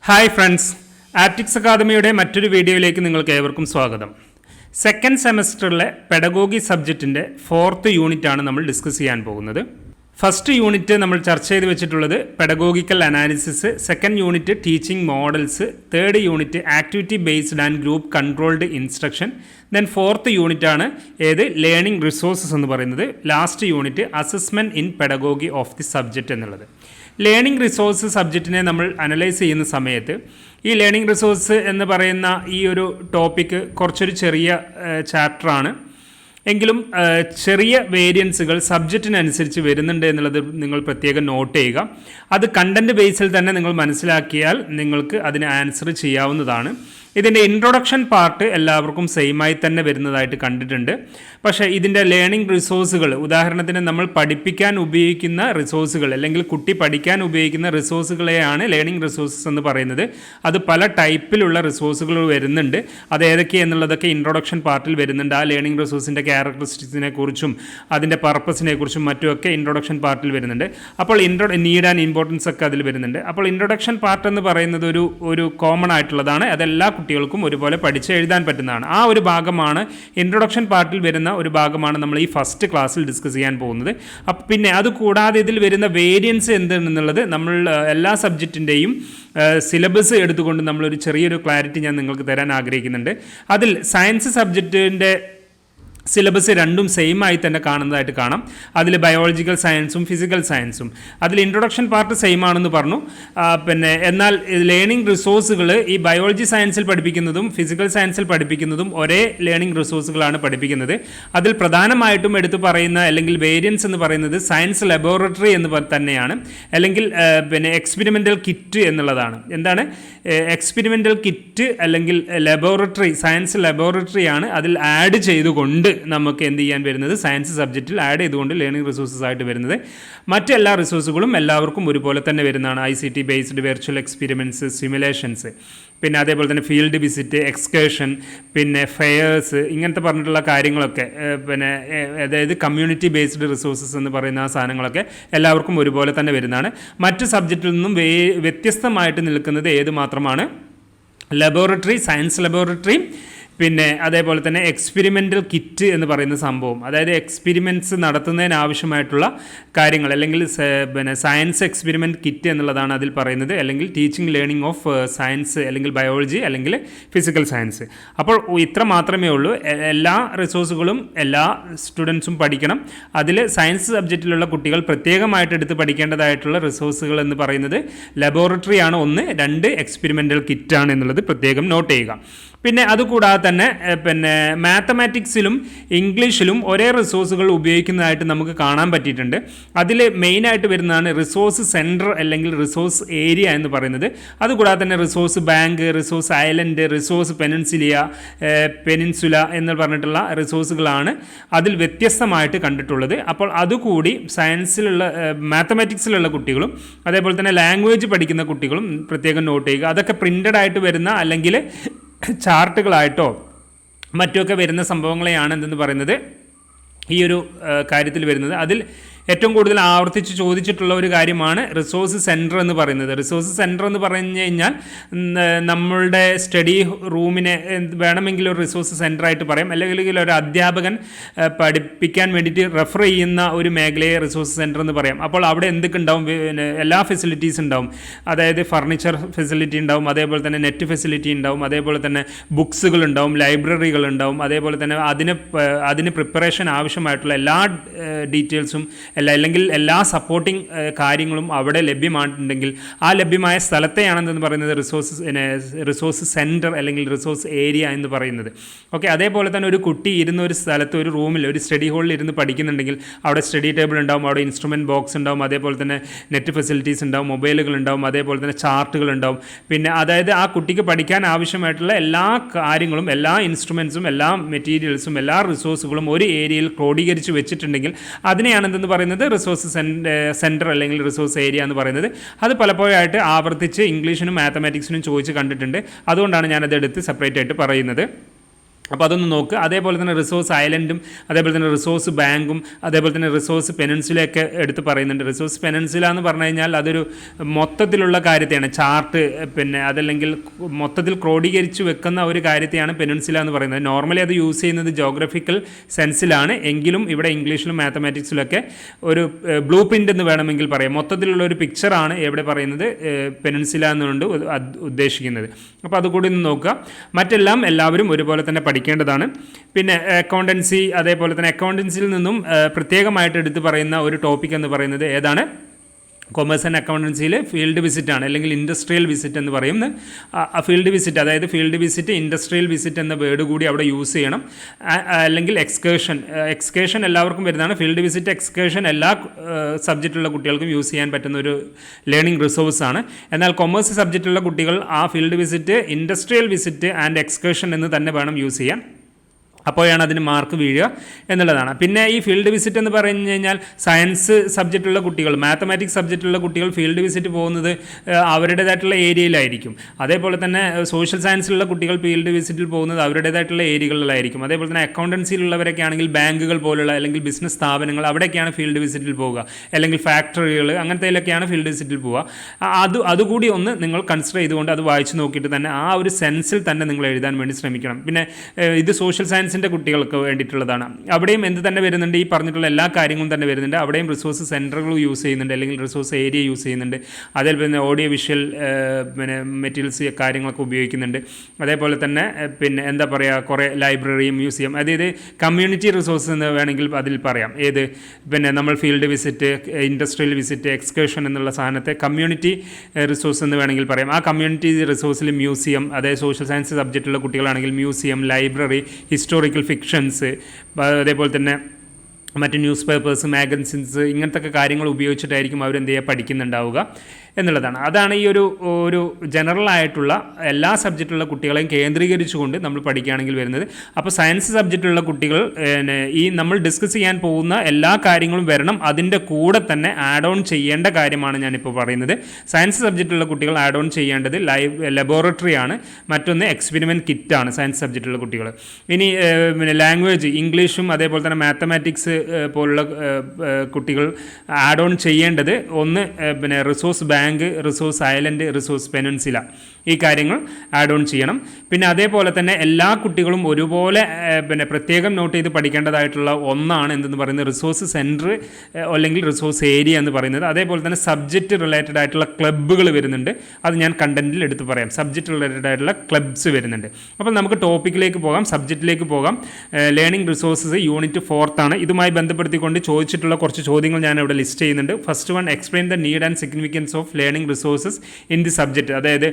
Hi friends, optics അക്കാദമിയുടെ മറ്റൊരു വീഡിയോയിലേക്ക് നിങ്ങൾക്ക് ഏവർക്കും സ്വാഗതം. സെക്കൻഡ് സെമസ്റ്ററിലെ പെഡഗോഗി സബ്ജക്റ്റിൻ്റെ 4th യൂണിറ്റാണ് നമ്മൾ ഡിസ്കസ് ചെയ്യാൻ പോകുന്നത്. ഫസ്റ്റ് യൂണിറ്റ് നമ്മൾ ചർച്ച ചെയ്ത് വെച്ചിട്ടുള്ളത് pedagogical analysis, second unit teaching models, third unit activity based and group controlled instruction, then 4th യൂണിറ്റാണ് ലേണിംഗ് റിസോഴ്സസ് എന്ന് പറയുന്നത്. Last unit assessment in pedagogy of the subject എന്നുള്ളത്. ലേണിംഗ് റിസോഴ്സ് സബ്ജക്റ്റിനെ നമ്മൾ അനലൈസ് ചെയ്യുന്ന സമയത്ത് ഈ ലേണിംഗ് റിസോഴ്സ് എന്ന് പറയുന്ന ഈ ഒരു ടോപ്പിക്ക് കുറച്ചൊരു ചെറിയ ചാപ്റ്ററാണ്. എങ്കിലും ചെറിയ വേരിയൻസുകൾ സബ്ജക്റ്റിനനുസരിച്ച് വരുന്നുണ്ട് എന്നുള്ളത് നിങ്ങൾ പ്രത്യേകം നോട്ട് ചെയ്യുക. അത് കണ്ടൻറ്റ് ബേസിൽ തന്നെ നിങ്ങൾ മനസ്സിലാക്കിയാൽ നിങ്ങൾക്ക് അതിന് ആൻസർ ചെയ്യാവുന്നതാണ്. ഇതിൻ്റെ ഇൻട്രൊഡക്ഷൻ പാർട്ട് എല്ലാവർക്കും സെയിമായി തന്നെ വരുന്നതായിട്ട് കണ്ടിട്ടുണ്ട്. പക്ഷേ ഇതിൻ്റെ ലേണിംഗ് റിസോഴ്സുകൾ, ഉദാഹരണത്തിന് നമ്മൾ പഠിപ്പിക്കാൻ ഉപയോഗിക്കുന്ന റിസോഴ്സുകൾ അല്ലെങ്കിൽ കുട്ടി പഠിക്കാൻ ഉപയോഗിക്കുന്ന റിസോഴ്സുകളെയാണ് ലേണിംഗ് റിസോഴ്സസ് എന്ന് പറയുന്നത്. അത് പല ടൈപ്പിലുള്ള റിസോഴ്സുകൾ വരുന്നുണ്ട്. അത് ഏതൊക്കെയെന്നുള്ളതൊക്കെ ഇൻട്രൊഡക്ഷൻ പാർട്ടിൽ വരുന്നുണ്ട്. ആ ലേണിംഗ് റിസോഴ്സിൻ്റെ ക്യാരക്ടറിസ്റ്റിക്സിനെ കുറിച്ചും അതിൻ്റെ പർപ്പസിനെ കുറിച്ചും മറ്റുമൊക്കെ ഇൻട്രൊഡക്ഷൻ പാർട്ടിൽ വരുന്നുണ്ട്. അപ്പോൾ നീഡ് ആൻഡ് ഇമ്പോർട്ടൻസ് ഒക്കെ അതിൽ വരുന്നുണ്ട്. അപ്പോൾ ഇൻട്രൊഡക്ഷൻ പാർട്ട് എന്ന് പറയുന്നത് ഒരു കോമൺ ആയിട്ടുള്ളതാണ്. അതെല്ലാ കുട്ടികൾക്കും ഒരുപോലെ പഠിച്ച് എഴുതാൻ പറ്റുന്നതാണ്. ആ ഒരു ഭാഗമാണ് ഇൻട്രൊഡക്ഷൻ പാർട്ടിൽ വരുന്ന ഒരു ഭാഗമാണ് നമ്മൾ ഈ ഫസ്റ്റ് ക്ലാസ്സിൽ ഡിസ്കസ് ചെയ്യാൻ പോകുന്നത്. അപ്പം പിന്നെ അതുകൂടാതെ ഇതിൽ വരുന്ന വേരിയൻസ് എന്താണെന്നുള്ളത് നമ്മൾ എല്ലാ സബ്ജക്റ്റിൻ്റെയും സിലബസ് എടുത്തുകൊണ്ട് നമ്മളൊരു ചെറിയൊരു ക്ലാരിറ്റി ഞാൻ നിങ്ങൾക്ക് തരാൻ ആഗ്രഹിക്കുന്നുണ്ട്. അതിൽ സയൻസ് സബ്ജക്റ്റിൻ്റെ സിലബസ് രണ്ടും സെയിം ആയി തന്നെ കാണുന്നതായിട്ട് കാണാം. അതിൽ ബയോളജിക്കൽ സയൻസും ഫിസിക്കൽ സയൻസും അതിൽ ഇൻട്രൊഡക്ഷൻ പാർട്ട് സെയിം ആണെന്ന് പറഞ്ഞു. എന്നാൽ ലേണിംഗ് റിസോഴ്സുകൾ ഈ ബയോളജി സയൻസിൽ പഠിപ്പിക്കുന്നതും ഫിസിക്കൽ സയൻസിൽ പഠിപ്പിക്കുന്നതും ഒരേ ലേണിംഗ് റിസോഴ്സുകളാണ് പഠിപ്പിക്കുന്നത്. അതിൽ പ്രധാനമായിട്ടും എടുത്തു പറയുന്ന അല്ലെങ്കിൽ വേരിയൻസ് എന്ന് പറയുന്നത് സയൻസ് ലബോറട്ടറി എന്ന് തന്നെയാണ്, അല്ലെങ്കിൽ എക്സ്പെരിമെൻ്റൽ കിറ്റ് എന്നുള്ളതാണ്. എന്താണ് എക്സ്പെരിമെൻ്റൽ കിറ്റ് അല്ലെങ്കിൽ ലബോറട്ടറി, സയൻസ് ലബോറട്ടറിയാണ് അതിൽ ആഡ് ചെയ്തുകൊണ്ട് നമുക്ക് എന്ത് ചെയ്യാൻ വരുന്നത്, സയൻസ് സബ്ജക്റ്റിൽ ആഡ് ചെയ്തുകൊണ്ട് ലേണിംഗ് റിസോഴ്സസ് ആയിട്ട് വരുന്നത്. മറ്റെല്ലാ റിസോഴ്സുകളും എല്ലാവർക്കും ഒരുപോലെ തന്നെ വരുന്നതാണ്. ICT based virtual experiments, simulations, പിന്നെ അതേപോലെ തന്നെ ഫീൽഡ് വിസിറ്റ്, എക്സ്കേർഷൻ, പിന്നെ ഫെയേഴ്സ്, ഇങ്ങനത്തെ പറഞ്ഞിട്ടുള്ള കാര്യങ്ങളൊക്കെ, അതായത് കമ്മ്യൂണിറ്റി ബേസ്ഡ് റിസോഴ്സസ് എന്ന് പറയുന്ന ആ സാധനങ്ങളൊക്കെ എല്ലാവർക്കും ഒരുപോലെ തന്നെ വരുന്നതാണ്. മറ്റ് സബ്ജക്റ്റിൽ നിന്നും വ്യത്യസ്തമായിട്ട് നിൽക്കുന്നത് ഏത് മാത്രമാണ്? ലബോറട്ടറി, സയൻസ് ലബോറട്ടറി, പിന്നെ അതേപോലെ തന്നെ എക്സ്പെരിമെൻ്റൽ കിറ്റ് എന്ന് പറയുന്ന സംഭവം, അതായത് എക്സ്പെരിമെൻറ്റ്സ് നടത്തുന്നതിന് ആവശ്യമായിട്ടുള്ള കാര്യങ്ങൾ, അല്ലെങ്കിൽ സയൻസ് എക്സ്പെരിമെൻറ്റ് കിറ്റ് എന്നുള്ളതാണ് അതിൽ പറയുന്നത്, അല്ലെങ്കിൽ ടീച്ചിങ് ലേണിംഗ് ഓഫ് സയൻസ് അല്ലെങ്കിൽ ബയോളജി അല്ലെങ്കിൽ ഫിസിക്കൽ സയൻസ്. അപ്പോൾ ഇത്ര മാത്രമേ ഉള്ളൂ. എല്ലാ റിസോഴ്സുകളും എല്ലാ സ്റ്റുഡൻസും പഠിക്കണം. അതിൽ സയൻസ് സബ്ജക്റ്റിലുള്ള കുട്ടികൾ പ്രത്യേകമായിട്ട് എടുത്ത് പഠിക്കേണ്ടതായിട്ടുള്ള റിസോഴ്സുകൾ എന്ന് പറയുന്നത് ലബോറട്ടറി ആണ് 1, 2 എക്സ്പെരിമെൻ്റൽ കിറ്റാണ് എന്നുള്ളത് പ്രത്യേകം നോട്ട് ചെയ്യുക. പിന്നെ അതുകൂടാതെ തന്നെ മാത്തമാറ്റിക്സിലും ഇംഗ്ലീഷിലും ഒരേ റിസോഴ്സുകൾ ഉപയോഗിക്കുന്നതായിട്ട് നമുക്ക് കാണാൻ പറ്റിയിട്ടുണ്ട്. അതിൽ മെയിനായിട്ട് വരുന്നതാണ് റിസോഴ്സ് സെൻറ്റർ അല്ലെങ്കിൽ റിസോഴ്സ് ഏരിയ എന്ന് പറയുന്നത്. അതുകൂടാതെ തന്നെ resource bank, resource island, resource peninsula എന്ന് പറഞ്ഞിട്ടുള്ള റിസോഴ്സുകളാണ് അതിൽ വ്യത്യസ്തമായിട്ട് കണ്ടിട്ടുള്ളത്. അപ്പോൾ അതുകൂടി സയൻസിലുള്ള മാത്തമാറ്റിക്സിലുള്ള കുട്ടികളും അതേപോലെ തന്നെ ലാംഗ്വേജ് പഠിക്കുന്ന കുട്ടികളും പ്രത്യേകം നോട്ട് ചെയ്യുക. അതൊക്കെ പ്രിൻ്റഡ് ആയിട്ട് വരുന്ന അല്ലെങ്കിൽ ചാർട്ടുകളായിട്ടോ മറ്റുമൊക്കെ വരുന്ന സംഭവങ്ങളെയാണ് എന്തെന്ന് പറയുന്നത് ഈ ഒരു കാര്യത്തിൽ വരുന്നത്. അതിൽ ഏറ്റവും കൂടുതൽ ആവർത്തിച്ച് ചോദിച്ചിട്ടുള്ള ഒരു കാര്യമാണ് റിസോഴ്സ് സെൻറ്റർ എന്ന് പറയുന്നത്. റിസോഴ്സ് സെൻറ്റർ എന്ന് പറഞ്ഞു കഴിഞ്ഞാൽ നമ്മളുടെ സ്റ്റഡി റൂമിനെ വേണമെങ്കിൽ ഒരു റിസോഴ്സ് സെൻറ്ററായിട്ട് പറയാം, അല്ലെങ്കിൽ ഒരു അധ്യാപകൻ പഠിപ്പിക്കാൻ വേണ്ടിയിട്ട് റെഫർ ചെയ്യുന്ന ഒരു മേഖലയെ റിസോഴ്സ് സെൻറ്റർ എന്ന് പറയാം. അപ്പോൾ അവിടെ എന്തൊക്കെ ഉണ്ടാവും? എല്ലാ ഫെസിലിറ്റീസ് ഉണ്ടാവും. അതായത് ഫർണിച്ചർ ഫെസിലിറ്റി ഉണ്ടാവും, അതേപോലെ തന്നെ നെറ്റ് ഫെസിലിറ്റി ഉണ്ടാവും, അതേപോലെ തന്നെ ബുക്സുകൾ ഉണ്ടാവും, ലൈബ്രറികൾ ഉണ്ടാവും, അതേപോലെ തന്നെ അതിന് പ്രിപ്പറേഷൻ ആവശ്യമായിട്ടുള്ള എല്ലാ ഡീറ്റെയിൽസും അല്ലെങ്കിൽ എല്ലാ സപ്പോർട്ടിങ് കാര്യങ്ങളും അവിടെ ലഭ്യമായിട്ടുണ്ടെങ്കിൽ ആ ലഭ്യമായ സ്ഥലത്തെയാണെന്ന് പറയുന്നത് റിസോഴ്സ് സെൻറ്റർ അല്ലെങ്കിൽ റിസോഴ്സ് ഏരിയ എന്ന് പറയുന്നത്. ഓക്കെ, അതേപോലെ തന്നെ ഒരു കുട്ടി ഇരുന്ന ഒരു സ്ഥലത്ത്, ഒരു റൂമിൽ, ഒരു സ്റ്റഡി ഹോളിൽ ഇരുന്ന് പഠിക്കുന്നുണ്ടെങ്കിൽ അവിടെ സ്റ്റഡി ടേബിൾ ഉണ്ടാവും, അവിടെ ഇൻസ്ട്രുമെൻറ്റ് ബോക്സ് ഉണ്ടാവും, അതേപോലെ തന്നെ നെറ്റ് ഫെസിലിറ്റീസ് ഉണ്ടാവും, മൊബൈലുകൾ ഉണ്ടാവും, അതേപോലെ തന്നെ ചാർട്ടുകൾ ഉണ്ടാവും. പിന്നെ അതായത് ആ കുട്ടിക്ക് പഠിക്കാൻ ആവശ്യമായിട്ടുള്ള എല്ലാ കാര്യങ്ങളും, എല്ലാ ഇൻസ്ട്രുമെൻറ്റ്സും, എല്ലാ മെറ്റീരിയൽസും, എല്ലാ റിസോഴ്സുകളും ഒരു ഏരിയയിൽ ക്രോഡീകരിച്ച് വെച്ചിട്ടുണ്ടെങ്കിൽ അതിനെയാണ് എന്തെന്ന് പറയുന്നത് റിസോഴ്സ് സെൻറ്റർ അല്ലെങ്കിൽ റിസോഴ്സ് ഏരിയ എന്ന് പറയുന്നത്. അത് പലപ്പോഴായിട്ട് ആവർത്തിച്ച് ഇംഗ്ലീഷിനും മാത്തമാറ്റിക്സിനും ചോദിച്ച് കണ്ടിട്ടുണ്ട്. അതുകൊണ്ടാണ് ഞാനത് എടുത്ത് സെപ്പറേറ്റ് ആയിട്ട് പറയുന്നത്. അപ്പോൾ അതൊന്ന് നോക്കുക. അതേപോലെ തന്നെ റിസോഴ്സ് ഐലൻഡും അതേപോലെ തന്നെ റിസോഴ്സ് ബാങ്കും അതേപോലെ തന്നെ റിസോഴ്സ് പെനിൻസുലയൊക്കെ എടുത്ത് പറയുന്നുണ്ട്. റിസോഴ്സ് പെനിൻസുല എന്ന് പറഞ്ഞു കഴിഞ്ഞാൽ അതൊരു മൊത്തത്തിലുള്ള കാര്യത്തെയാണ്, ചാർട്ട് പിന്നെ അതല്ലെങ്കിൽ മൊത്തത്തിൽ ക്രോഡീകരിച്ച് വെക്കുന്ന ഒരു കാര്യത്തെയാണ് പെനിൻസുല എന്ന് പറയുന്നത്. നോർമലി അത് യൂസ് ചെയ്യുന്നത് ജോഗ്രഫിക്കൽ സെൻസിലാണ്, എങ്കിലും ഇവിടെ ഇംഗ്ലീഷിലും മാത്തമാറ്റിക്സിലൊക്കെ ഒരു ബ്ലൂ പ്രിൻ്റ് എന്ന് വേണമെങ്കിൽ പറയാം. മൊത്തത്തിലുള്ള ഒരു പിക്ചറാണ് എവിടെ പറയുന്നത് പെനിൻസുല എന്നുകൊണ്ട് ഉദ്ദേശിക്കുന്നത്. അപ്പോൾ അതുകൂടി ഒന്ന് നോക്കുക. മറ്റെല്ലാം എല്ലാവരും ഒരുപോലെ തന്നെ പഠിക്കേണ്ടതാണ്. പിന്നെ അക്കൗണ്ടൻസി, അതേപോലെ തന്നെ അക്കൗണ്ടൻസിയിൽ നിന്നും പ്രത്യേകമായിട്ട് എടുത്ത് പറയുന്ന ഒരു ടോപ്പിക് എന്ന് പറയുന്നത് ഏതാണ്? കൊമേഴ്സ് ആൻഡ് അക്കൗണ്ടൻസിയിൽ ഫീൽഡ് വിസിറ്റ് ആണ്, അല്ലെങ്കിൽ ഇൻഡസ്ട്രിയൽ വിസിറ്റ് എന്ന് പറയുന്നത്. ഫീൽഡ് വിസിറ്റ്, അതായത് ഫീൽഡ് വിസിറ്റ് ഇൻഡസ്ട്രിയൽ വിസിറ്റ് എന്ന വേർഡ് കൂടി അവിടെ യൂസ് ചെയ്യണം. അല്ലെങ്കിൽ എക്സ്കേഷൻ എല്ലാവർക്കും വരുന്നതാണ്. ഫീൽഡ് വിസിറ്റ്, എക്സ്കേഷൻ എല്ലാ സബ്ജക്റ്റുള്ള കുട്ടികൾക്കും യൂസ് ചെയ്യാൻ പറ്റുന്ന ഒരു ലേണിംഗ് റിസോഴ്സാണ്. എന്നാൽ കൊമേഴ്സ് സബ്ജക്റ്റുള്ള കുട്ടികൾ ആ field visit industrial visit and excursion എന്ന് തന്നെ വേണം യൂസ് ചെയ്യാൻ. അപ്പോഴാണ് അതിന് മാർക്ക് വീഴുക എന്നുള്ളതാണ്. പിന്നെ ഈ ഫീൽഡ് വിസിറ്റ് എന്ന് പറഞ്ഞു കഴിഞ്ഞാൽ സയൻസ് സബ്ജക്റ്റുള്ള കുട്ടികൾ, മാത്തമാറ്റിക്സ് സബ്ജക്റ്റുള്ള കുട്ടികൾ ഫീൽഡ് വിസിറ്റ് പോകുന്നത് അവരുടേതായിട്ടുള്ള ഏരിയയിലായിരിക്കും. അതേപോലെ തന്നെ സോഷ്യൽ സയൻസിലുള്ള കുട്ടികൾ ഫീൽഡ് വിസിറ്റിൽ പോകുന്നത് അവരുടേതായിട്ടുള്ള ഏരിയകളിലായിരിക്കും. അതേപോലെ തന്നെ അക്കൗണ്ടൻസിയിലുള്ളവരൊക്കെ ആണെങ്കിൽ ബാങ്കുകൾ പോലുള്ള അല്ലെങ്കിൽ ബിസിനസ് സ്ഥാപനങ്ങൾ, അവിടെയൊക്കെയാണ് ഫീൽഡ് വിസിറ്റിൽ പോവുക. അല്ലെങ്കിൽ ഫാക്ടറികൾ, അങ്ങനത്തേലൊക്കെയാണ് ഫീൽഡ് വിസിറ്റിൽ പോവുക. അതുകൂടി ഒന്ന് നിങ്ങൾ കൺസിഡർ ചെയ്തുകൊണ്ട് അത് വായിച്ച് നോക്കിയിട്ട് തന്നെ ആ ഒരു സെൻസിൽ തന്നെ നിങ്ങൾ എഴുതാൻ വേണ്ടി ശ്രമിക്കണം. പിന്നെ ഇത് സോഷ്യൽ സയൻസ് കുട്ടികൾക്ക് വേണ്ടിയിട്ടുള്ളതാണ്. അവിടെയും എന്ത് തന്നെ വരുന്നുണ്ട്, ഈ പറഞ്ഞിട്ടുള്ള എല്ലാ കാര്യങ്ങളും തന്നെ വരുന്നുണ്ട്. അവിടെയും റിസോഴ്സ് സെൻറ്ററുകൾ യൂസ് ചെയ്യുന്നുണ്ട്, അല്ലെങ്കിൽ റിസോഴ്സ് ഏരിയ യൂസ് ചെയ്യുന്നുണ്ട്. അതേപോലെ തന്നെ ഓഡിയോ വിഷ്വൽ പിന്നെ മെറ്റീരിയൽസ് കാര്യങ്ങളൊക്കെ ഉപയോഗിക്കുന്നുണ്ട്. അതേപോലെ തന്നെ പിന്നെ എന്താ പറയുക, കുറേ ലൈബ്രറി, മ്യൂസിയം, അതായത് കമ്മ്യൂണിറ്റി റിസോഴ്സ് എന്ന് വേണമെങ്കിൽ അതിൽ പറയാം. ഏത് പിന്നെ നമ്മൾ ഫീൽഡ് വിസിറ്റ്, ഇൻഡസ്ട്രിയൽ വിസിറ്റ്, എക്സ്കേഷൻ എന്നുള്ള സാധനത്തെ കമ്മ്യൂണിറ്റി റിസോഴ്സ് എന്ന് വേണമെങ്കിൽ പറയാം. ആ കമ്മ്യൂണിറ്റി റിസോഴ്സിൽ മ്യൂസിയം, അതായത് സോഷ്യൽ സയൻസ് സബ്ജക്റ്റുള്ള കുട്ടികളാണെങ്കിൽ മ്യൂസിയം, ലൈബ്രറി, ഹിസ്റ്റോറിക്കൽ ഫിക്ഷൻസ്, അതേപോലെ തന്നെ മറ്റ് ന്യൂസ് പേപ്പേഴ്സ്, മാഗസിൻസ്, ഇങ്ങനത്തെ കാര്യങ്ങൾ ഉപയോഗിച്ചിട്ടായിരിക്കും അവരെന്ത് ചെയ്യുക, പഠിക്കുന്നുണ്ടാവുക എന്നുള്ളതാണ്. അതാണ് ഈ ഒരു ജനറൽ ആയിട്ടുള്ള എല്ലാ സബ്ജക്റ്റുള്ള കുട്ടികളെയും കേന്ദ്രീകരിച്ചുകൊണ്ട് നമ്മൾ പഠിക്കുകയാണെങ്കിൽ വരുന്നത്. അപ്പോൾ സയൻസ് സബ്ജക്റ്റുള്ള കുട്ടികൾ ഈ നമ്മൾ ഡിസ്കസ് ചെയ്യാൻ പോകുന്ന എല്ലാ കാര്യങ്ങളും വരണം. അതിൻ്റെ കൂടെ തന്നെ ആഡ് ഓൺ ചെയ്യേണ്ട കാര്യമാണ് ഞാനിപ്പോൾ പറയുന്നത്. സയൻസ് സബ്ജക്റ്റുള്ള കുട്ടികൾ ആഡ് ഓൺ ചെയ്യേണ്ടത് ലബോറട്ടറി ആണ്, മറ്റൊന്ന് എക്സ്പെരിമെൻറ്റ് കിറ്റാണ് സയൻസ് സബ്ജക്റ്റുള്ള കുട്ടികൾ. ഇനി പിന്നെ ലാംഗ്വേജ്, ഇംഗ്ലീഷും അതേപോലെ തന്നെ മാത്തമാറ്റിക്സ് പോലുള്ള കുട്ടികൾ ആഡ് ഓൺ ചെയ്യേണ്ടത് ഒന്ന് പിന്നെ resource bank, resource island, resource peninsula, ഈ കാര്യങ്ങൾ ആഡ് ഓൺ ചെയ്യണം. പിന്നെ അതേപോലെ തന്നെ എല്ലാ കുട്ടികളും ഒരുപോലെ പിന്നെ പ്രത്യേകം നോട്ട് ചെയ്ത് പഠിക്കേണ്ടതായിട്ടുള്ള ഒന്നാണ് എന്തെന്ന് പറയുന്നത് റിസോഴ്സ് സെൻറ്റർ അല്ലെങ്കിൽ റിസോഴ്സ് ഏരിയ എന്ന് പറയുന്നത്. അതേപോലെ തന്നെ സബ്ജക്റ്റ് റിലേറ്റഡ് ആയിട്ടുള്ള ക്ലബ്ബുകൾ വരുന്നുണ്ട്. അത് ഞാൻ കണ്ടന്റിൽ എടുത്ത് പറയാം. സബ്ജക്റ്റ് റിലേറ്റഡ് ആയിട്ടുള്ള ക്ലബ്സ് വരുന്നുണ്ട്. അപ്പോൾ നമുക്ക് ടോപ്പിക്കിലേക്ക് പോകാം, സബ്ജക്റ്റിലേക്ക് പോകാം. ലേണിംഗ് റിസോഴ്സസ് യൂണിറ്റ് 4 ആണ്. ഇതുമായി ബന്ധപ്പെടുത്തിക്കൊണ്ട് ചോദിച്ചിട്ടുള്ള കുറച്ച് ചോദ്യങ്ങൾ ഞാൻ ഇവിടെ ലിസ്റ്റ് ചെയ്യുന്നുണ്ട്. First one, explain the need and significance of learning resources in the subject. അതായത്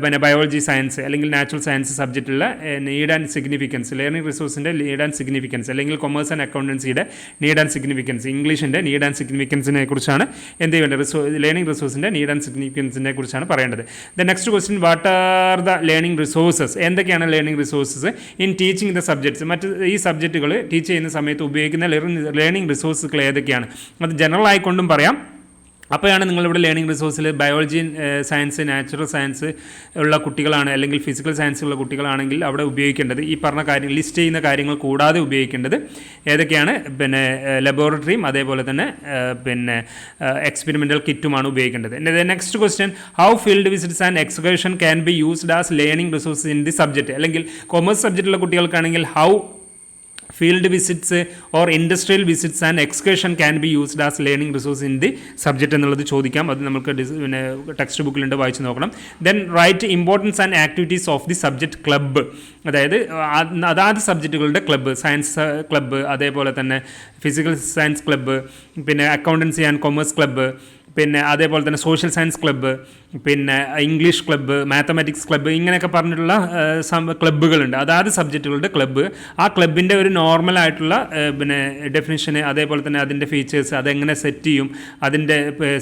പിന്നെ ബയോളജി, സയൻസ് അല്ലെങ്കിൽ നാച്ചുറൽ സയൻസ് സബ്ജക്റ്റുള്ള നീഡ് ആൻഡ് സിഗ്നിഫിക്കൻസ്, ലേണിംഗ് റിസോഴ്സിൻ്റെ നീഡ് ആൻഡ് സിഗ്നിഫിക്കൻസ്, അല്ലെങ്കിൽ കൊമേഴ്സ് ആൻഡ് അക്കൗണ്ടൻസിയുടെ നീഡ് ആൻഡ് സിഗ്നിഫിക്കൻസ്, ഇംഗ്ലീഷിൻ്റെ നീഡ് ആൻഡ് സിഗ്നിഫിക്കൻസിനെ കുറിച്ചാണ് എന്ത് ചെയ്യേണ്ടത്, ലേണിംഗ് റിസോഴ്സിൻ്റെ നീഡ് ആൻഡ് സിഗ്നിഫിക്കൻസിനെ കുറിച്ചാണ് പറയേണ്ടത്. The next question, what are the learning resources, എന്തൊക്കെയാണ് learning resources in teaching the subjects, മറ്റ് ഈ സബ്ജക്റ്റുകൾ ടീച്ച് ചെയ്യുന്ന സമയത്ത് ഉപയോഗിക്കുന്ന ലേണിംഗ് റിസോഴ്സുകൾ ഏതൊക്കെയാണ്. അത് ജനറൽ ആയിക്കൊണ്ടും പറയാം. അപ്പോഴാണ് നിങ്ങളിവിടെ ലേണിംഗ് റിസോഴ്സിൽ ബയോളജി, സയൻസ്, നാച്ചുറൽ സയൻസ് ഉള്ള കുട്ടികളാണ് അല്ലെങ്കിൽ ഫിസിക്കൽ സയൻസ് ഉള്ള കുട്ടികളാണെങ്കിൽ അവിടെ ഉപയോഗിക്കേണ്ടത് ഈ പറഞ്ഞ കാര്യം, ലിസ്റ്റ് ചെയ്യുന്ന കാര്യങ്ങൾ കൂടാതെ ഉപയോഗിക്കേണ്ടത് ഏതൊക്കെയാണ്, പിന്നെ ലബോറട്ടറിയും അതേപോലെ തന്നെ പിന്നെ എക്സ്പെരിമെൻ്റൽ കിറ്റുമാണ് ഉപയോഗിക്കേണ്ടത്. Next question, how field visits and excursion can be used as learning resources in the subject, അല്ലെങ്കിൽ കൊമേഴ്സ് സബ്ജക്റ്റുള്ള കുട്ടികൾക്കാണെങ്കിൽ how field visits or industrial visits and excursion can be used as learning resource in the subject എന്നുള്ളത് ചോദിക്കാം. അത് നമുക്ക് പിന്നെ ടെക്സ്റ്റ് ബുക്കിലുണ്ട്, വായിച്ച് നോക്കണം. Then write importance and activities of the subject club, അതായത് അതാത് സബ്ജക്റ്റുകളുടെ ക്ലബ്ബ്, സയൻസ് ക്ലബ്ബ്, അതേപോലെ തന്നെ ഫിസിക്കൽ സയൻസ് ക്ലബ്ബ്, പിന്നെ അക്കൗണ്ടൻസി ആൻഡ് കൊമേഴ്സ് ക്ലബ്ബ്, പിന്നെ അതേപോലെ തന്നെ സോഷ്യൽ സയൻസ് ക്ലബ്ബ്, പിന്നെ ഇംഗ്ലീഷ് ക്ലബ്ബ്, മാത്തമാറ്റിക്സ് ക്ലബ്ബ്, ഇങ്ങനെയൊക്കെ പറഞ്ഞിട്ടുള്ള ക്ലബ്ബുകളുണ്ട്, അതാത് സബ്ജക്റ്റുകളുടെ ക്ലബ്ബ്. ആ ക്ലബിൻ്റെ ഒരു നോർമലായിട്ടുള്ള പിന്നെ ഡെഫിനിഷന്, അതേപോലെ തന്നെ അതിൻ്റെ ഫീച്ചേഴ്സ്, അതെങ്ങനെ സെറ്റ് ചെയ്യും, അതിൻ്റെ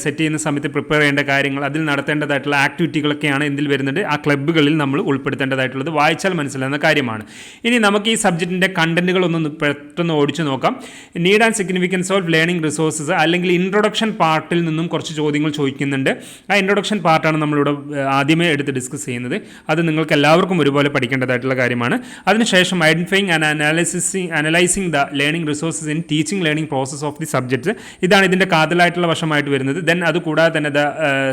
സെറ്റ് ചെയ്യുന്ന സമയത്ത് പ്രിപ്പയർ ചെയ്യേണ്ട കാര്യങ്ങൾ, അതിൽ നടത്തേണ്ടതായിട്ടുള്ള ആക്ടിവിറ്റികളൊക്കെയാണ് എന്തിൽ വരുന്നത്, ആ ക്ലബ്ബുകളിൽ നമ്മൾ ഉൾപ്പെടുത്തേണ്ടതായിട്ടുള്ളത്. വായിച്ചാൽ മനസ്സിലാകുന്ന കാര്യമാണ്. ഇനി നമുക്ക് ഈ സബ്ജക്റ്റിൻ്റെ കണ്ടന്റുകളൊന്ന് പെട്ടെന്ന് ഓടിച്ചു നോക്കാം. Need and significance of learning resources, അല്ലെങ്കിൽ ഇൻട്രൊഡക്ഷൻ പാർട്ടിൽ നിന്നും കുറച്ച് ചോദ്യങ്ങൾ ചോദിക്കുന്നുണ്ട്. ആ ഇൻട്രൊഡക്ഷൻ പാർട്ടിൽ പാർട്ടാണ് നമ്മളിവിടെ ആദ്യമേ എടുത്ത് ഡിസ്കസ് ചെയ്യുന്നത്. അത് നിങ്ങൾക്ക് എല്ലാവർക്കും ഒരുപോലെ പഠിക്കേണ്ടതായിട്ടുള്ള കാര്യമാണ്. അതിനുശേഷം identifying and analysing the learning resources in teaching learning process of the subject. ഇതാണ് ഇതിൻ്റെ കാതലായിട്ടുള്ള വശമായിട്ട് വരുന്നത്. ദെൻ അത് കൂടാതെ തന്നെ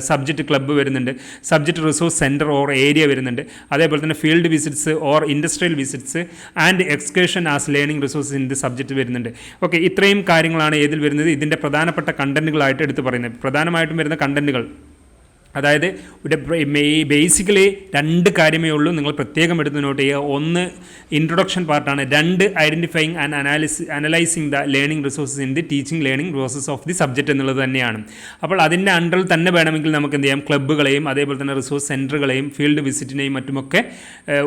സബ്ജക്റ്റ് ക്ലബ്ബ് വരുന്നുണ്ട്, subject resource centre or area വരുന്നുണ്ട്, അതേപോലെ തന്നെ field visits or industrial visits and excursion as learning resources in the subject വരുന്നുണ്ട്. ഓക്കെ, ഇത്രയും കാര്യങ്ങളാണ് ഏതിൽ വരുന്നത്, ഇതിൻ്റെ പ്രധാനപ്പെട്ട കണ്ടന്റുകളായിട്ട് എടുത്ത് പറയുന്നത്. പ്രധാനമായിട്ടും വരുന്ന കണ്ടന്റുകൾ, അതായത് ഇവിടെ ബേസിക്കലി 2 കാര്യമേ ഉള്ളൂ, നിങ്ങൾ പ്രത്യേകം എടുത്ത് നോട്ട് ചെയ്യുക. ഒന്ന് ഇൻട്രൊഡക്ഷൻ പാർട്ടാണ്, 2 identifying and analysing the learning resources in the teaching learning process of the subject എന്നുള്ളത് തന്നെയാണ്. അപ്പോൾ അതിൻ്റെ അണ്ടറിൽ തന്നെ വേണമെങ്കിൽ നമുക്ക് എന്ത് ചെയ്യാം, ക്ലബ്ബുകളെയും അതേപോലെ തന്നെ റിസോഴ്സ് സെൻറ്ററുകളെയും ഫീൽഡ് വിസിറ്റിനെയും മറ്റുമൊക്കെ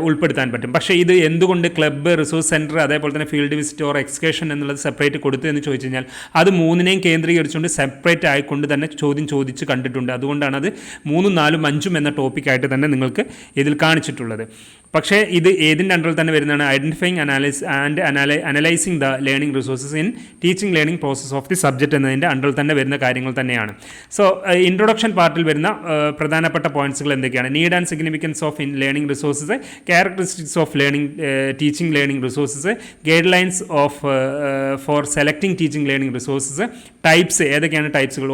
ഉൾപ്പെടുത്താൻ പറ്റും. പക്ഷേ ഇത് എന്തുകൊണ്ട് ക്ലബ്ബ്, റിസോഴ്സ് സെൻറ്റർ, അതേപോലെ തന്നെ ഫീൽഡ് വിസിറ്റ് ഓർ എക്സ്കേഷൻ എന്നുള്ളത് സെപ്പറേറ്റ് കൊടുത്തു എന്ന് ചോദിച്ചു കഴിഞ്ഞാൽ അത് 3നെയും കേന്ദ്രീകരിച്ചുകൊണ്ട് സെപ്പറേറ്റ് ആയിക്കൊണ്ട് തന്നെ ചോദിച്ച് കണ്ടിട്ടുണ്ട്. അതുകൊണ്ടാണ് അത് 3, 4, 5 എന്ന ടോപ്പിക്കായിട്ട് തന്നെ നിങ്ങൾക്ക് ഇതിൽ കാണിച്ചിട്ടുള്ളത്. പക്ഷേ ഇത് ഏതിൻ്റെ അണ്ടറിൽ തന്നെ വരുന്നതാണ്, identifying analysing the learning resources in teaching learning process of the subject എന്നതിൻ്റെ അണ്ടറിൽ തന്നെ വരുന്ന കാര്യങ്ങൾ തന്നെയാണ്. സോ ഇൻട്രൊഡക്ഷൻ പാർട്ടിൽ വരുന്ന പ്രധാനപ്പെട്ട പോയിന്റ്സുകൾ എന്തൊക്കെയാണ്? Need and significance of learning resources, characteristics of teaching learning resources, guidelines for selecting teaching learning resources, types, ഏതൊക്കെയാണ് ടൈപ്സുകൾ,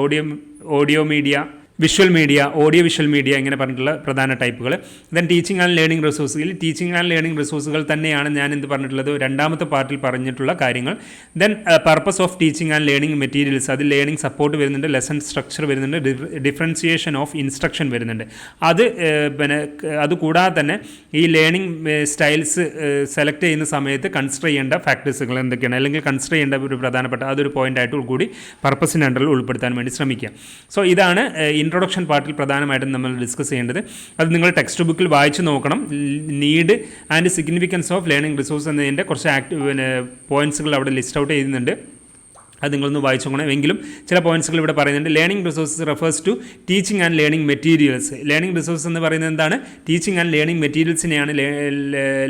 audio media, visual media, audio visual media, ഇങ്ങനെ പറഞ്ഞിട്ടുള്ള പ്രധാന ടൈപ്പുകൾ. ദെൻ ടീച്ചിങ് ആൻഡ് ലേണിംഗ് റിസോഴ്സുകൾ, ടീച്ചിങ് ആൻഡ് ലേണിംഗ് റിസോഴ്സുകൾ തന്നെയാണ് ഞാൻ എന്ത് പറഞ്ഞിട്ടുള്ളത്, 2ാമത്തെ പാർട്ടിൽ പറഞ്ഞിട്ടുള്ള കാര്യങ്ങൾ. Then purpose of teaching and learning materials, അതിൽ ലേണിംഗ് സപ്പോർട്ട് വരുന്നുണ്ട്, ലെസൺ സ്ട്രക്ചർ വരുന്നുണ്ട്, ഡിഫറൻസിയേഷൻ ഓഫ് ഇൻസ്ട്രക്ഷൻ വരുന്നുണ്ട്. അത് കൂടാതെ തന്നെ ഈ ലേണിംഗ് സ്റ്റൈൽസ് സെലക്ട് ചെയ്യുന്ന സമയത്ത് കൺസിഡർ ചെയ്യേണ്ട ഫാക്ടേഴ്സുകൾ എന്തൊക്കെയാണ്, അല്ലെങ്കിൽ കൺസിഡർ ചെയ്യേണ്ട ഒരു പ്രധാനപ്പെട്ട അതൊരു പോയിൻ്റായിട്ട് കൂടി പർപ്പസിൻ്റെ അണ്ടറിൽ ഉൾപ്പെടുത്താൻ വേണ്ടി ശ്രമിക്കുക. സോ ഇതാണ് ഇൻട്രൊഡക്ഷൻ പാർട്ടിൽ പ്രധാനമായിട്ടും നമ്മൾ ഡിസ്കസ് ചെയ്യേണ്ടത്. അത് നിങ്ങൾ ടെക്സ്റ്റ് ബുക്കിൽ വായിച്ച് നോക്കണം. Need and significance of learning resource എന്നതിൻ്റെ കുറച്ച് പോയിന്റ്സുകൾ അവിടെ ലിസ്റ്റ് ഔട്ട് ചെയ്യുന്നുണ്ട്. അത് നിങ്ങളൊന്ന് വായിച്ചു നോക്കണം. എങ്കിലും ചില പോയിന്റ്സുകൾ ഇവിടെ പറയുന്നുണ്ട്. Learning resources refers to teaching and learning materials. Learning resource എന്ന് പറയുന്നത് എന്താണ്? ടീച്ചിങ് ആൻഡ് ലേണിംഗ് മെറ്റീരിയൽസിനെയാണ്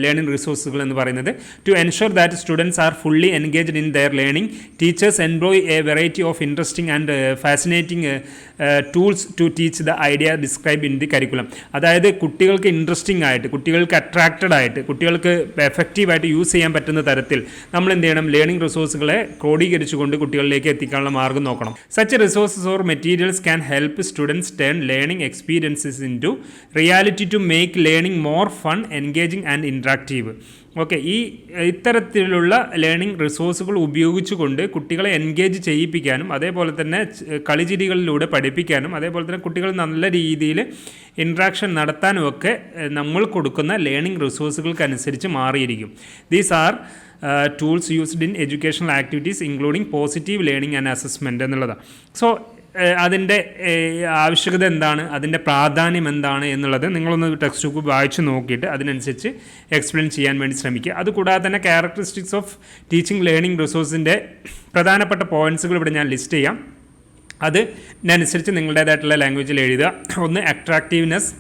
ലേണിംഗ് റിസോഴ്സുകൾ എന്ന് പറയുന്നത്. To ensure that students are fully engaged in their learning, teachers employ a variety of interesting and fascinating tools to teach the idea describe in the curriculum. അതായത് കുട്ടികൾക്ക് interesting ആയിട്ട്, കുട്ടികൾക്ക് attracted ആയിട്ട്, കുട്ടികൾക്ക് എഫക്റ്റീവായിട്ട് യൂസ് ചെയ്യാൻ പറ്റുന്ന തരത്തിൽ നമ്മൾ എന്ത് ചെയ്യണം, ലേണിംഗ് റിസോഴ്സുകളെ ക്രോഡീകരിച്ചുകൊണ്ട് കുട്ടികളിലേക്ക് എത്തിക്കാനുള്ള മാർഗ്ഗം നോക്കണം. Such resources or materials can help students turn learning experiences into reality to make learning more fun, engaging and interactive. Okay, ഇത്തരത്തിലുള്ള ലേണിംഗ് റിസോഴ്സുകൾ ഉപയോഗിച്ചുകൊണ്ട് കുട്ടികളെ എൻഗേജ് ചെയ്യിപ്പിക്കാനും അതേപോലെ തന്നെ കളിചിരികളിലൂടെ പഠിപ്പിക്കാനും അതേപോലെ തന്നെ കുട്ടികൾ നല്ല രീതിയിൽ ഇൻട്രാക്ഷൻ നടത്താനും ഒക്കെ നമ്മൾ കൊടുക്കുന്ന ലേണിംഗ് റിസോഴ്സുകൾക്കനുസരിച്ച് മാറിയിരിക്കും. These are tools used in educational activities including positive learning and assessment എന്നുള്ളതാണ്. സോ അതിൻ്റെ ആവശ്യകത എന്താണ്, അതിൻ്റെ പ്രാധാന്യം എന്താണ് എന്നുള്ളത് നിങ്ങളൊന്ന് ടെക്സ്റ്റ് ബുക്ക് വായിച്ച് നോക്കിയിട്ട് അതിനനുസരിച്ച് എക്സ്പ്ലെയിൻ ചെയ്യാൻ വേണ്ടി ശ്രമിക്കുക. അതുകൂടാതെ തന്നെ ക്യാരക്ടറിസ്റ്റിക്സ് ഓഫ് ടീച്ചിങ് ലേണിംഗ് റിസോഴ്സിൻ്റെ പ്രധാനപ്പെട്ട പോയിൻറ്റ്സുകൾ ഇവിടെ ഞാൻ ലിസ്റ്റ് ചെയ്യാം. അതിനനുസരിച്ച് നിങ്ങളുടേതായിട്ടുള്ള ലാംഗ്വേജിൽ എഴുതുക. 1 അട്രാക്റ്റീവ്നെസ്,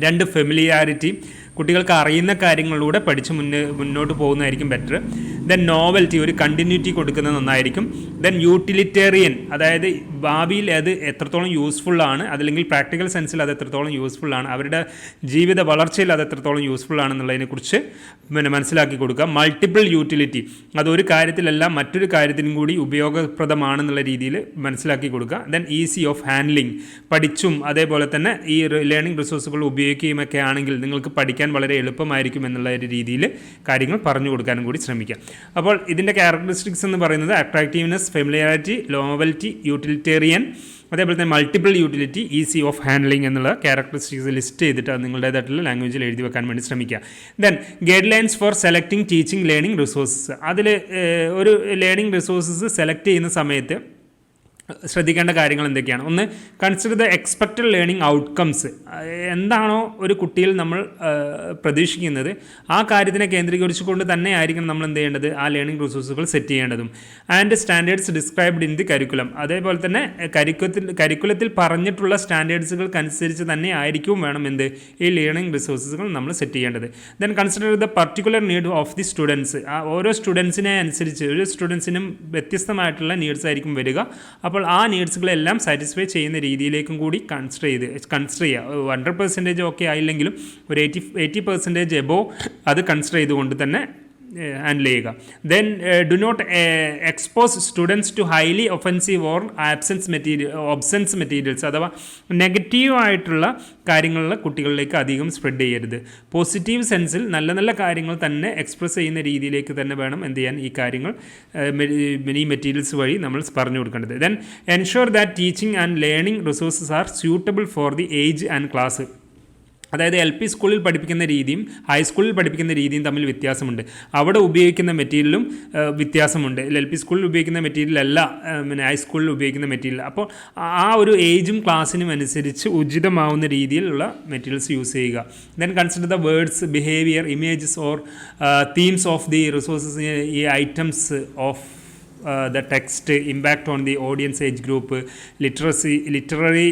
2 ഫെമിലിയാരിറ്റി, കുട്ടികൾക്ക് അറിയുന്ന കാര്യങ്ങളിലൂടെ പഠിച്ച് മുന്നോട്ട് പോകുന്നതായിരിക്കും ബെറ്റർ. ദെൻ നോവൽറ്റി, ഒരു കണ്ടിന്യൂറ്റി കൊടുക്കുന്നത് നന്നായിരിക്കും. ദെൻ യൂട്ടിലിറ്റേറിയൻ, അതായത് ഭാവിയിൽ അത് എത്രത്തോളം യൂസ്ഫുള്ളാണ്, അതല്ലെങ്കിൽ പ്രാക്ടിക്കൽ സെൻസിൽ അത് എത്രത്തോളം യൂസ്ഫുള്ളാണ്, അവരുടെ ജീവിത വളർച്ചയിൽ അത് എത്രത്തോളം യൂസ്ഫുൾ ആണെന്നുള്ളതിനെക്കുറിച്ച് മനസ്സിലാക്കി കൊടുക്കുക. മൾട്ടിപ്പിൾ യൂട്ടിലിറ്റി, അതൊരു കാര്യത്തിലല്ല മറ്റൊരു കാര്യത്തിനും കൂടി ഉപയോഗപ്രദമാണെന്നുള്ള രീതിയിൽ മനസ്സിലാക്കി കൊടുക്കുക. ദെൻ ഈസി ഓഫ് ഹാൻഡ്ലിങ്, പഠിച്ചും അതേപോലെ തന്നെ ഈ ലേണിംഗ് റിസോഴ്സുകൾ ഉപയോഗിക്കുകയുമൊക്കെ ആണെങ്കിൽ നിങ്ങൾക്ക് പഠിക്കാൻ വളരെ എളുപ്പമായിരിക്കും എന്നുള്ള ഒരു രീതിയിൽ കാര്യങ്ങൾ പറഞ്ഞു കൊടുക്കാനും കൂടി ശ്രമിക്കാം. അപ്പോൾ ഇതിൻ്റെ ക്യാരക്ടറിസ്റ്റിക്സ് എന്ന് പറയുന്നത് അട്രാക്റ്റീവ്നെസ്, ഫെമിലിയാരിറ്റി, നോവൽറ്റി, യൂട്ടിലിറ്റേറിയൻ, അതേപോലെ തന്നെ multiple utility, easy of handling എന്നുള്ള ക്യാരക്ടറിസ്റ്റിക്സ് ലിസ്റ്റ് ചെയ്തിട്ട് അത് നിങ്ങളുടേതായിട്ടുള്ള ലാംഗ്വേജിൽ എഴുതി വെക്കാൻ വേണ്ടി ശ്രമിക്കുക. Then guide lines for selecting teaching learning resources. അതിൽ ഒരു ലേണിംഗ് റിസോഴ്സസ് സെലക്ട് ചെയ്യുന്ന സമയത്ത് ശ്രദ്ധിക്കേണ്ട കാര്യങ്ങൾ എന്തൊക്കെയാണ്? 1, consider the expected learning outcomes. എന്താണോ ഒരു കുട്ടിയിൽ നമ്മൾ പ്രതീക്ഷിക്കുന്നത് ആ കാര്യത്തിനെ കേന്ദ്രീകരിച്ചുകൊണ്ട് തന്നെ ആയിരിക്കണം നമ്മൾ എന്ത് ചെയ്യേണ്ടത്, ആ ലേണിംഗ് റിസോഴ്സുകൾ സെറ്റ് ചെയ്യേണ്ടതും. And standards described in the curriculum, അതേപോലെ തന്നെ കരിക്കുലത്തിൽ പറഞ്ഞിട്ടുള്ള സ്റ്റാൻഡേർഡ്സുകൾക്കനുസരിച്ച് തന്നെ ആയിരിക്കും വേണം എന്ത് ഈ ലേണിംഗ് റിസോഴ്സുകൾ നമ്മൾ സെറ്റ് ചെയ്യേണ്ടത്. Then consider the particular need of the students. ഓരോ സ്റ്റുഡൻസിനെ അനുസരിച്ച് ഒരു സ്റ്റുഡൻസിനും വ്യത്യസ്തമായിട്ടുള്ള നീഡ്സ് ആയിരിക്കും വരിക. അപ്പോൾ അപ്പോൾ ആ നീഡ്സുകളെല്ലാം സാറ്റിസ്ഫൈ ചെയ്യുന്ന രീതിയിലേക്കും കൂടി കൺസിഡർ ചെയ്യുക. 100% ഓക്കെ ആയില്ലെങ്കിലും ഒരു 80% എബോവ് അത് കൺസിഡർ ചെയ്തുകൊണ്ട് തന്നെ ഹാൻഡിൽ ചെയ്യുക. Then do not expose students to highly offensive or obscene materials, അഥവാ നെഗറ്റീവായിട്ടുള്ള കാര്യങ്ങളിൽ കുട്ടികളിലേക്ക് അധികം സ്പ്രെഡ് ചെയ്യരുത്. പോസിറ്റീവ് സെൻസിൽ നല്ല നല്ല കാര്യങ്ങൾ തന്നെ എക്സ്പ്രസ് ചെയ്യുന്ന രീതിയിലേക്ക് തന്നെ വേണം എന്ത് ചെയ്യാൻ ഈ കാര്യങ്ങൾ ഈ മെറ്റീരിയൽസ് വഴി നമ്മൾ പറഞ്ഞു കൊടുക്കേണ്ടത്. Then ensure that teaching and learning resources R suitable for the age and class. അതായത് LP സ്കൂളിൽ പഠിപ്പിക്കുന്ന രീതിയും ഹൈസ്കൂളിൽ പഠിപ്പിക്കുന്ന രീതിയും തമ്മിൽ വ്യത്യാസമുണ്ട്. അവിടെ ഉപയോഗിക്കുന്ന മെറ്റീരിയലും വ്യത്യാസമുണ്ട്. LP സ്കൂളിൽ ഉപയോഗിക്കുന്ന മെറ്റീരിയൽ അല്ല ഹൈസ്കൂളിൽ ഉപയോഗിക്കുന്ന മെറ്റീരിയൽ. അപ്പോൾ ആ ഒരു ഏജും ക്ലാസ്സിനും അനുസരിച്ച് ഉചിതമാവുന്ന രീതിയിലുള്ള മെറ്റീരിയൽസ് യൂസ് ചെയ്യുക. Then consider the words, behaviour, images or themes of the resources, ഈ items of the text, impact on the audience age group, literary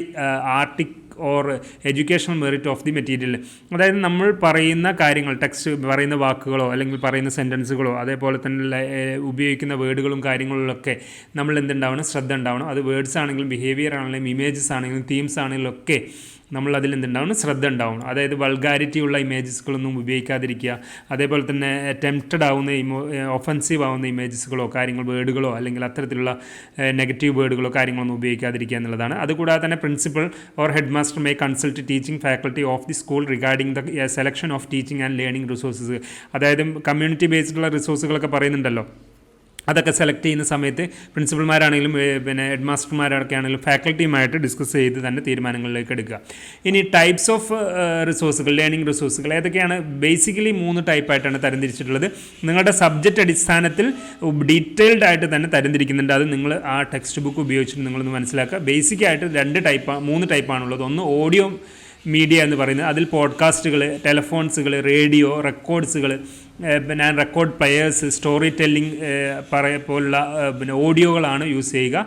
or educational merit of the material. അതായത് നമ്മൾ പറയുന്ന കാര്യങ്ങൾ, ടെക്സ്റ്റ് പറയുന്ന വാക്കുകളോ അല്ലെങ്കിൽ പറയുന്ന സെൻറ്റൻസുകളോ അതേപോലെ തന്നെ ഉപയോഗിക്കുന്ന വേർഡുകളും കാര്യങ്ങളിലൊക്കെ നമ്മൾ എന്തുണ്ടാവണം, ശ്രദ്ധ ഉണ്ടാവണം. അത് വേർഡ്സ് ആണെങ്കിലും ബിഹേവിയർ ആണെങ്കിലും ഇമേജസ് ആണെങ്കിലും തീംസ് ആണെങ്കിലും ഒക്കെ നമ്മൾ അതിൽ എന്തുണ്ടാവണം, ശ്രദ്ധ ഉണ്ടാവണം. അതായത് വൾഗാരിറ്റി ഉള്ള ഇമേജസുകളൊന്നും ഉപയോഗിക്കാതിരിക്കുക. അതേപോലെ തന്നെ ടെംപ്റ്റഡ് ആവുന്ന ഒഫൻസീവ് ആവുന്ന ഇമേജസുകളോ കാര്യങ്ങൾ വേർഡുകളോ അല്ലെങ്കിൽ അത്തരത്തിലുള്ള നെഗറ്റീവ് വേർഡുകളോ കാര്യങ്ങളൊന്നും ഉപയോഗിക്കാതിരിക്കുക എന്നുള്ളതാണ്. അതുകൂടാതെ തന്നെ principal or head master may consult teaching faculty of the school regarding the selection of teaching and learning resources. അതായത് കമ്മ്യൂണിറ്റി ബേസ്ഡുള്ള റിസോഴ്സുകളൊക്കെ പറയുന്നുണ്ടല്ലോ, അതൊക്കെ സെലക്ട് ചെയ്യുന്ന സമയത്ത് പ്രിൻസിപ്പൽമാരാണെങ്കിലും ഹെഡ് മാസ്റ്റർമാരൊക്കെ ആണെങ്കിലും ഫാക്കൽറ്റിയുമായിട്ട് ഡിസ്കസ് ചെയ്ത് തന്നെ തീരുമാനങ്ങളിലേക്ക് എടുക്കുക. ഇനി ടൈപ്സ് ഓഫ് റിസോഴ്സുകൾ, ലേണിംഗ് റിസോഴ്സുകൾ ഏതൊക്കെയാണ്? ബേസിക്കലി 3 ടൈപ്പായിട്ടാണ് തരംതിരിച്ചിട്ടുള്ളത്. നിങ്ങളുടെ സബ്ജക്റ്റ് അടിസ്ഥാനത്തിൽ ഡീറ്റെയിൽഡ് ആയിട്ട് തന്നെ തരംതിരിക്കുന്നുണ്ട്. അത് നിങ്ങൾ ആ ടെക്സ്റ്റ് ബുക്ക് ഉപയോഗിച്ചിട്ട് നിങ്ങളൊന്ന് മനസ്സിലാക്കുക. ബേസിക്കായിട്ട് 3 ടൈപ്പാണുള്ളത്. ഒന്ന് ഓഡിയോ മീഡിയ എന്ന് പറയുന്നത്, അതിൽ പോഡ്കാസ്റ്റുകൾ, ടെലഫോൺസുകൾ, റേഡിയോ, റെക്കോർഡ്സുകൾ, റെക്കോർഡ് പ്ലെയേഴ്സ്, സ്റ്റോറി ടെല്ലിംഗ് പോലുള്ള ഓഡിയോകളാണ് യൂസ് ചെയ്യുക.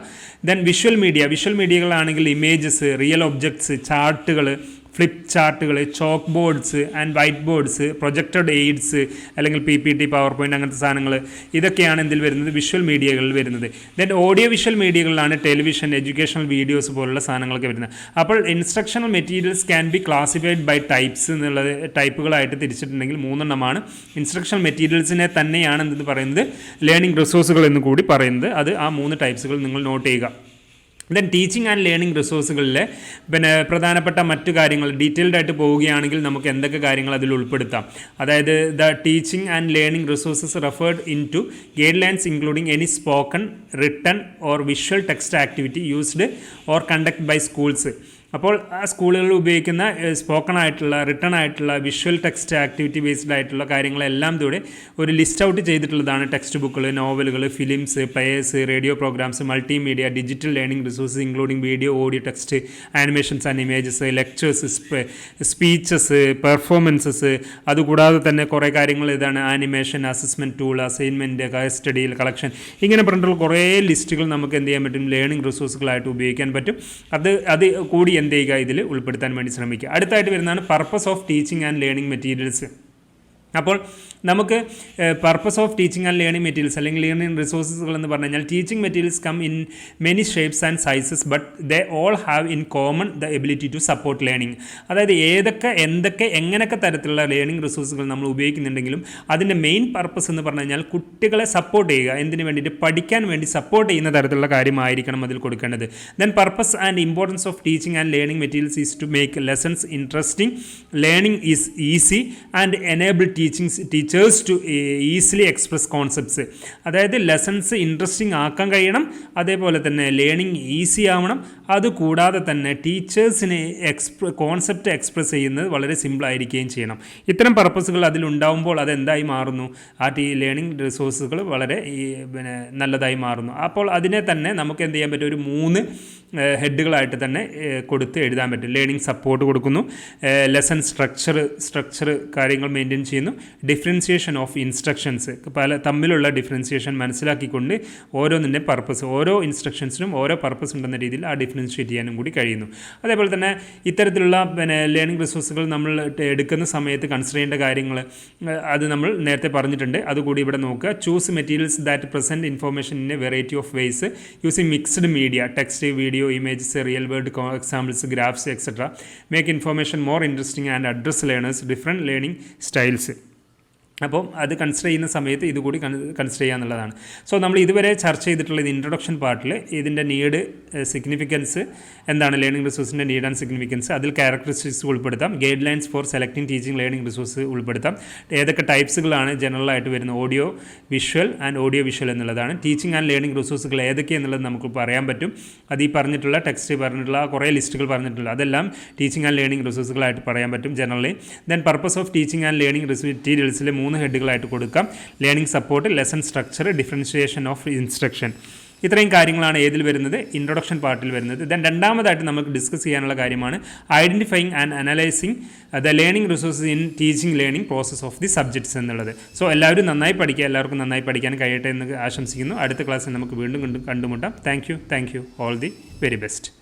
ദെൻ വിഷ്വൽ മീഡിയകളാണെങ്കിൽ ഇമേജസ്, റിയൽ ഒബ്ജക്ട്സ്, ചാർട്ടുകൾ, ഫ്ലിപ്പ് ചാർട്ടുകൾ, chalk boards and white boards, projected aids അല്ലെങ്കിൽ PPT, പവർ പോയിൻ്റ് അങ്ങനത്തെ സാധനങ്ങൾ, ഇതൊക്കെയാണ് ഇതിൽ വരുന്നത്, വിഷ്വൽ മീഡിയകളിൽ വരുന്നത്. ദെൻ ഓഡിയോ വിഷ്വൽ മീഡിയകളിലാണ് ടെലിവിഷൻ, എഡ്യൂക്കേഷണൽ വീഡിയോസ് പോലുള്ള സാധനങ്ങളൊക്കെ വരുന്നത്. അപ്പോൾ instructional materials can be classified by types എന്നുള്ളത് ടൈപ്പുകളായിട്ട് തിരിച്ചിട്ടുണ്ടെങ്കിൽ 3 എണ്ണമാണ്. ഇൻസ്ട്രക്ഷണൽ മെറ്റീരിയൽസിനെ തന്നെയാണ് എന്തെന്ന് പറയുന്നത് ലേണിംഗ് റിസോഴ്സുകൾ എന്ന് കൂടി പറയുന്നത്. അത് ആ 3 ടൈപ്സുകൾ നിങ്ങൾ നോട്ട് ചെയ്യുക. ദെൻ ടീച്ചിങ് ആൻഡ് ലേണിംഗ് റിസോഴ്സുകളിലെ പ്രധാനപ്പെട്ട മറ്റു കാര്യങ്ങൾ ഡീറ്റെയിൽഡ് ആയിട്ട് പോവുകയാണെങ്കിൽ നമുക്ക് എന്തൊക്കെ കാര്യങ്ങൾ അതിൽ ഉൾപ്പെടുത്താം. അതായത് the teaching and learning resources referred in to guidelines including any spoken, written or visual text activity used or conduct by schools. അപ്പോൾ ആ സ്കൂളുകളിൽ ഉപയോഗിക്കുന്ന സ്പോക്കൺ ആയിട്ടുള്ള, റിട്ടൺ ആയിട്ടുള്ള, വിഷ്വൽ ടെക്സ്റ്റ് ആക്ടിവിറ്റി ബേസ്ഡ് ആയിട്ടുള്ള കാര്യങ്ങളെല്ലാം കൂടെ ഒരു ലിസ്റ്റ് ഔട്ട് ചെയ്തിട്ടുള്ളതാണ് ടെക്സ്റ്റ് ബുക്കുകൾ, നോവലുകൾ, films, players, radio programmes, multimedia, digital learning resources including video, audio, text, animations and images, lectures, speeches, performances. അതുകൂടാതെ തന്നെ കുറേ കാര്യങ്ങൾ ഇതാണ് animation, assessment tool, assignment, case study, collection, ഇങ്ങനെ പറഞ്ഞിട്ടുള്ള കുറേ ലിസ്റ്റുകൾ നമുക്ക് എന്ത് ചെയ്യാൻ പറ്റും, ലേണിംഗ് റിസോഴ്സുകളായിട്ട് ഉപയോഗിക്കാൻ പറ്റും. അത് കൂടി എന്ത് ചെയ്യുക, ഇതിൽ ഉൾപ്പെടുത്താൻ വേണ്ടി ശ്രമിക്കുക. അടുത്തായിട്ട് വരുന്നതാണ് purpose of teaching and learning materials. അപ്പോൾ നമുക്ക് purpose of teaching and learning materials അല്ലെങ്കിൽ ലേണിംഗ് റിസോഴ്സസുകൾ എന്ന് പറഞ്ഞു കഴിഞ്ഞാൽ teaching materials come in many shapes and sizes but they all have in common the ability to support learning. അതായത് എങ്ങനെയൊക്കെ തരത്തിലുള്ള ലേണിംഗ് റിസോഴ്സുകൾ നമ്മൾ ഉപയോഗിക്കുന്നുണ്ടെങ്കിലും അതിൻ്റെ മെയിൻ പർപ്പസ് എന്ന് പറഞ്ഞു കഴിഞ്ഞാൽ കുട്ടികളെ സപ്പോർട്ട് ചെയ്യുക, എന്തിനു വേണ്ടിയിട്ട്, പഠിക്കാൻ വേണ്ടി സപ്പോർട്ട് ചെയ്യുന്ന തരത്തിലുള്ള കാര്യമായിരിക്കണം അതിൽ കൊടുക്കേണ്ടത്. Then purpose and importance of teaching and learning materials is to make lessons interesting, learning is easy and enable teachers to easily express concepts. അതായത് ലെസൺസ് ഇൻട്രസ്റ്റിംഗ് ആക്കാൻ കഴിയണം, അതേപോലെ തന്നെ ലേണിംഗ് ഈസി ആവണം. അതുകൂടാതെ തന്നെ ടീച്ചേഴ്സിന് കോൺസെപ്റ്റ് എക്സ്പ്രസ് ചെയ്യുന്നത് വളരെ സിമ്പിളായിരിക്കുകയും ചെയ്യണം. ഇത്തരം പർപ്പസുകൾ അതിലുണ്ടാവുമ്പോൾ അതെന്തായി മാറുന്നു, ആ ലേണിംഗ് റിസോഴ്സുകൾ വളരെ നല്ലതായി മാറുന്നു. അപ്പോൾ അതിനെ തന്നെ നമുക്ക് എന്ത് ചെയ്യാൻ പറ്റും, ഒരു 3 ഹെഡുകളായിട്ട് തന്നെ കൊടുത്ത് എഴുതാൻ പറ്റും. ലേണിംഗ് സപ്പോർട്ട് കൊടുക്കുന്നു, ലെസൺ സ്ട്രക്ചർ കാര്യങ്ങൾ മെയിൻറ്റെയിൻ ചെയ്യുന്നു, പറയുന്നു ഡിഫറൻസിയേഷൻ ഓഫ് ഇൻസ്ട്രക്ഷൻസ്, തമ്മിലുള്ള ഡിഫറൻസിയേഷൻ മനസ്സിലാക്കിക്കൊണ്ട് ഓരോന്നിൻ്റെ പർപ്പസ്, ഓരോ ഇൻസ്ട്രക്ഷൻസിനും ഓരോ പർപ്പസ് ഉണ്ടെന്ന രീതിയിൽ ആ ഡിഫറൻഷിയേറ്റ് ചെയ്യാനും കൂടി കഴിയുന്നു. അതേപോലെ തന്നെ ഇത്തരത്തിലുള്ള ലേണിംഗ് റിസോഴ്സുകൾ നമ്മൾ എടുക്കുന്ന സമയത്ത് കൺസിഡർ ചെയ്യേണ്ട കാര്യങ്ങൾ അത് നമ്മൾ നേരത്തെ പറഞ്ഞിട്ടുണ്ട്, അതുകൂടി ഇവിടെ നോക്കുക. Choose materials that present information in a variety of ways using mixed media, text, video, images, real world examples, graphs etcetera. Make information more interesting and address learners different learning styles. അപ്പോൾ അത് consider ചെയ്യുന്ന സമയത്ത് ഇതുകൂടി consider ചെയ്യുക എന്നുള്ളതാണ്. So നമ്മൾ ഇതുവരെ ചർച്ച ചെയ്തിട്ടുള്ള ഇത് ഇൻട്രൊഡക്ഷൻ പാർട്ടിൽ ഇതിൻ്റെ നീഡ്, സിഗ്നിഫിക്കൻസ് എന്താണ്, ലേണിംഗ് റിസോഴ്സിൻ്റെ നീഡ് ആൻഡ് സിഗ്നിഫിക്കൻസ്, അതിൽ ക്യാരക്ടറിസ്റ്റിക്സ് ഉൾപ്പെടുത്താം, guide lines for selecting teaching learning resource ഉൾപ്പെടുത്താം, ഏതൊക്കെ ടൈപ്സുകളാണ് ജനറലായിട്ട് വരുന്നത്, audio visual and audio visual എന്നുള്ളതാണ്. ടീച്ചിങ് ആൻഡ് ലേണിംഗ് റിസോഴ്സുകൾ ഏതൊക്കെയെന്നുള്ളത് നമുക്ക് പറയാൻ പറ്റും. അത് ഈ പറഞ്ഞിട്ടുള്ള ടെക്സ്റ്റ് പറഞ്ഞിട്ടുള്ള കുറേ ലിസ്റ്റുകൾ പറഞ്ഞിട്ടുള്ള അതെല്ലാം ടീച്ചിങ് ആൻഡ് ലേണിംഗ് റിസോഴ്സുകളായിട്ട് പറയാൻ പറ്റും generally. Then purpose of teaching and learning മെറ്റീരിയൽസിൽ 3 ഹെഡുകളായിട്ട് കൊടുക്കാം. Learning support, lesson structure, differentiation of instruction. ഇത്രയും കാര്യങ്ങളാണ് ഏതിൽ വരുന്നത്, ഇൻട്രൊഡക്ഷൻ പാർട്ടിൽ വരുന്നത്. ദെൻ രണ്ടാമതായിട്ട് നമുക്ക് ഡിസ്കസ് ചെയ്യാനുള്ള കാര്യമാണ് identifying and analysing the learning resources in teaching learning process of the subjects എന്നുള്ളത്. സോ എല്ലാവരും നന്നായി പഠിക്കുക, എല്ലാവർക്കും നന്നായി പഠിക്കാൻ കഴിയട്ടെ എന്ന് ആശംസിക്കുന്നു. അടുത്ത ക്ലാസ്സിൽ നമുക്ക് വീണ്ടും കണ്ടുമുട്ടാം. Thank you all the very best.